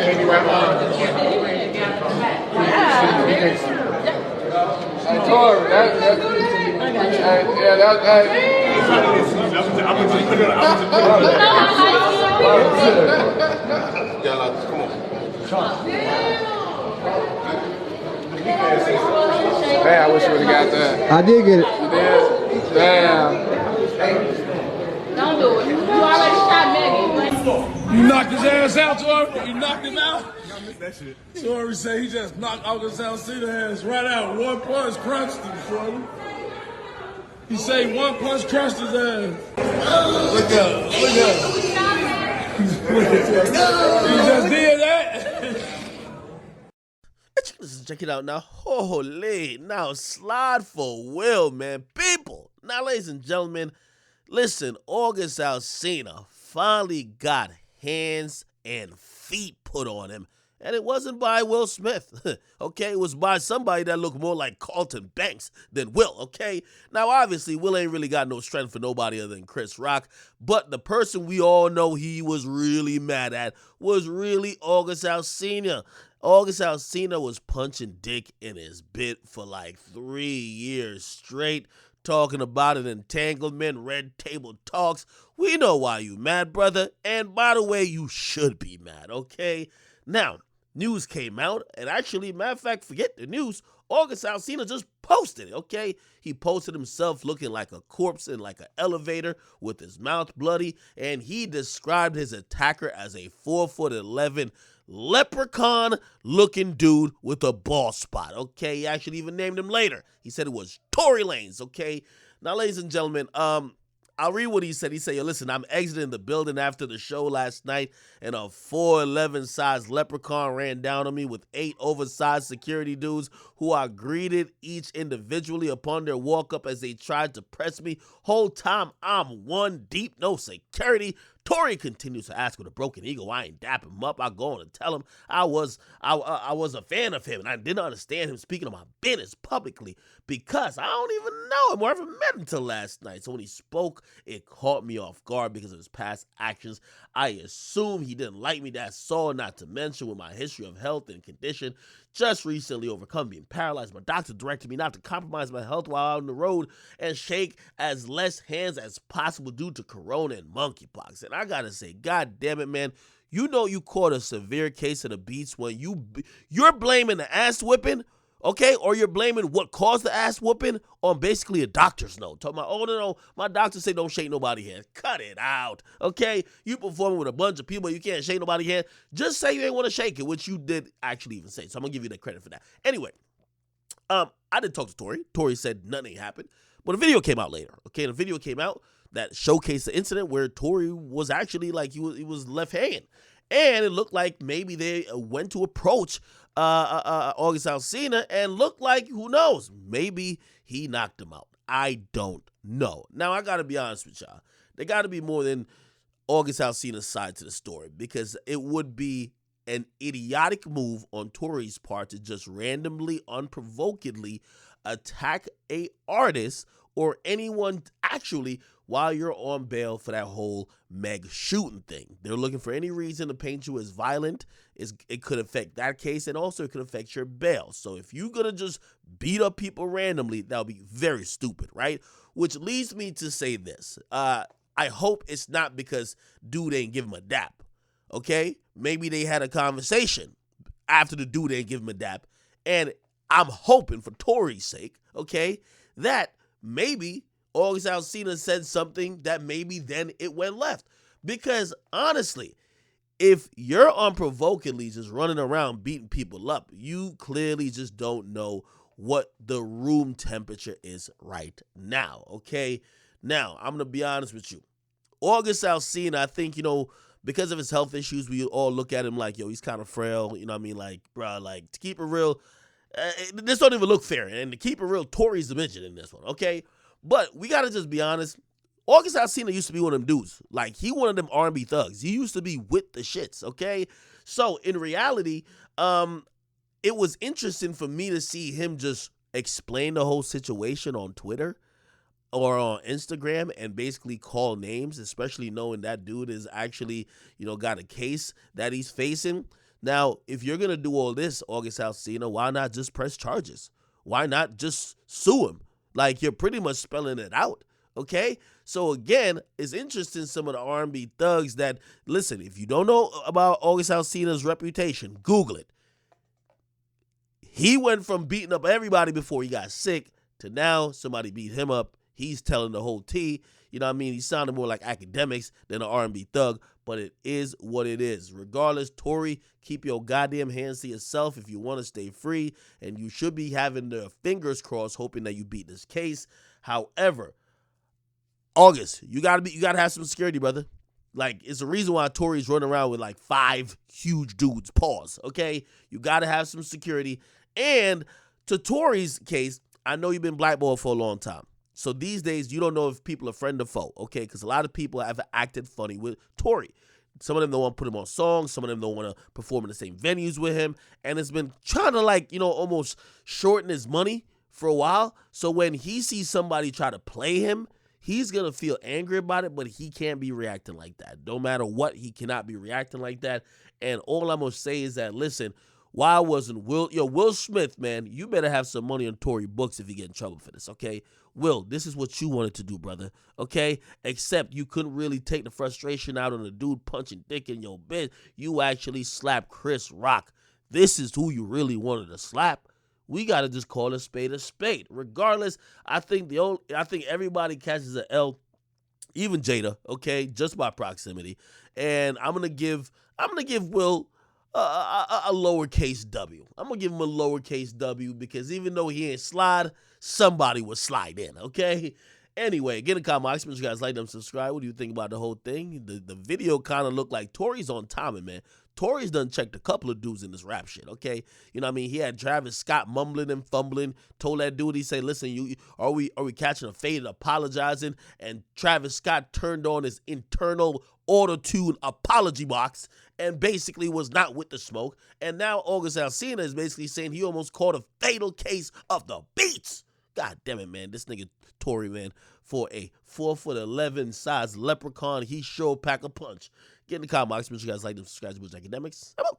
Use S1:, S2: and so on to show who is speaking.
S1: Tory, Man, I wish you would have got that.
S2: I did get it.
S1: You did? Damn.
S3: Don't do it. You already shot Maggie.
S4: You knocked his ass out, Tory? You knocked him out? I missed that shit. Tory said he just knocked August Alsina ass right out. One punch crunched him, Tory. He said one punch crushed his ass. Look up. He just did that.
S5: Listen, check it out now. Holy, now slide for Will, man. People. Now, ladies and gentlemen, listen, August Alsina finally got hands and feet put on him. And it wasn't by Will Smith, okay? It was by somebody that looked more like Carlton Banks than Will, okay? Now, obviously, Will ain't really got no strength for nobody other than Chris Rock, but the person we all know he was really mad at was really August Alsina. August Alsina was punching dick in his bit for like 3 years straight, talking about an entanglement, red table talks. We know why you mad, brother, and by the way, you should be mad, okay? Now, news came out, and actually, matter of fact, forget the news, August Alsina just posted it, okay? He posted himself looking like a corpse in like an elevator with his mouth bloody, and he described his attacker as a 4'11" leprechaun-looking dude with a bald spot, okay? He actually even named him later. He said it was Tory Lanez, okay? Now, ladies and gentlemen, I'll read what he said. He said, yo, listen, I'm exiting the building after the show last night, and a 4'11" size leprechaun ran down on me with 8 oversized security dudes who I greeted each individually upon their walk up as they tried to press me. Whole time I'm one deep, no security. Tory continues to ask with a broken ego. I ain't dap him up. I go on and tell him I was a fan of him, and I didn't understand him speaking of my business publicly because I don't even know him or ever met him till last night. So when he spoke, it caught me off guard because of his past actions. I assume he didn't like me. That's all, not to mention with my history of health and condition. Just recently overcome being paralyzed. My doctor directed me not to compromise my health while out on the road and shake as less hands as possible due to corona and monkeypox. And I gotta say, God damn it, man. You know you caught a severe case of the beats when you're blaming the ass whipping, okay? Or you're blaming what caused the ass whooping on basically a doctor's note. Talking about, oh, no, my doctor say don't shake nobody's hand. Cut it out, okay? You performing with a bunch of people, you can't shake nobody's hand. Just say you ain't want to shake it, which you did actually even say. So I'm going to give you the credit for that. Anyway, I did talk to Tory. Tory said nothing happened. But a video came out later, okay? The video came out that showcased the incident where Tory was actually like he was left hanging. And it looked like maybe they went to approach August Alsina and looked like, who knows, maybe he knocked him out. I don't know. Now, I got to be honest with y'all. There got to be more than August Alsina's side to the story because it would be an idiotic move on Tory's part to just randomly, unprovokedly attack a artist or anyone actually while you're on bail for that whole Meg shooting thing. They're looking for any reason to paint you as violent. It could affect that case, and also it could affect your bail. So if you're going to just beat up people randomly, that'll be very stupid, right? Which leads me to say this. I hope it's not because dude ain't give him a dap, okay? Maybe they had a conversation after the dude ain't give him a dap, and I'm hoping for Tory's sake, okay, that maybe August Alsina said something that maybe then it went left. Because honestly, if you're unprovokedly just running around beating people up, you clearly just don't know what the room temperature is right now, okay? Now, I'm going to be honest with you. August Alsina, I think, because of his health issues, we all look at him like, yo, he's kind of frail, you know what I mean? Like, bro, like, to keep it real, this don't even look fair. And to keep it real, Tory's the midget in this one, okay? But we got to just be honest. August Alsina used to be one of them dudes. Like, he one of them R&B thugs. He used to be with the shits, okay? So, in reality, it was interesting for me to see him just explain the whole situation on Twitter or on Instagram and basically call names, especially knowing that dude is actually, got a case that he's facing. Now, if you're going to do all this, August Alsina, why not just press charges? Why not just sue him? Like, you're pretty much spelling it out, okay? So, again, it's interesting some of the R&B thugs that, listen, if you don't know about August Alsina's reputation, Google it. He went from beating up everybody before he got sick to now somebody beat him up. He's telling the whole tea. You know what I mean? He sounded more like Akademiks than an R&B thug, but it is what it is. Regardless, Tory, keep your goddamn hands to yourself if you want to stay free, and you should be having the fingers crossed hoping that you beat this case. However, August, you gotta have some security, brother. Like, it's the reason why Tory's running around with like 5 huge dudes. Pause, okay? You gotta have some security. And to Tory's case, I know you've been blackballed for a long time. So these days, you don't know if people are friend or foe, okay? Because a lot of people have acted funny with Tory. Some of them don't want to put him on songs. Some of them don't want to perform in the same venues with him. And it's been trying to, like, you know, almost shorten his money for a while. So when he sees somebody try to play him, he's going to feel angry about it, but he can't be reacting like that. No matter what, he cannot be reacting like that. And all I'm going to say is that, listen, why wasn't Will Smith, man, you better have some money on Tory books if you get in trouble for this, okay? Will, this is what you wanted to do, brother, okay? Except you couldn't really take the frustration out on the dude punching dick in your bed. You actually slapped Chris Rock. This is who you really wanted to slap. We got to just call a spade a spade. Regardless, I think everybody catches an L, even Jada, okay, just by proximity. And I'm gonna give Will a lowercase W. I'm going to give him a lowercase W because even though he ain't slide, somebody would slide in, okay? Anyway, get a comment. Make sure you guys like them, subscribe. What do you think about the whole thing? The video kind of looked like Tory's on timing, man. Tory's done checked a couple of dudes in this rap shit, okay? You know what I mean? He had Travis Scott mumbling and fumbling, told that dude, he said, listen, are we catching a fade and apologizing? And Travis Scott turned on his internal auto-tune apology box and basically was not with the smoke. And now August Alsina is basically saying he almost caught a fatal case of the beats. God damn it, man. This nigga Tory, man, for a 4'11" size leprechaun, he sure pack a punch. Get in the comments. Make sure you guys like them, subscribe to Akademiks. Come on.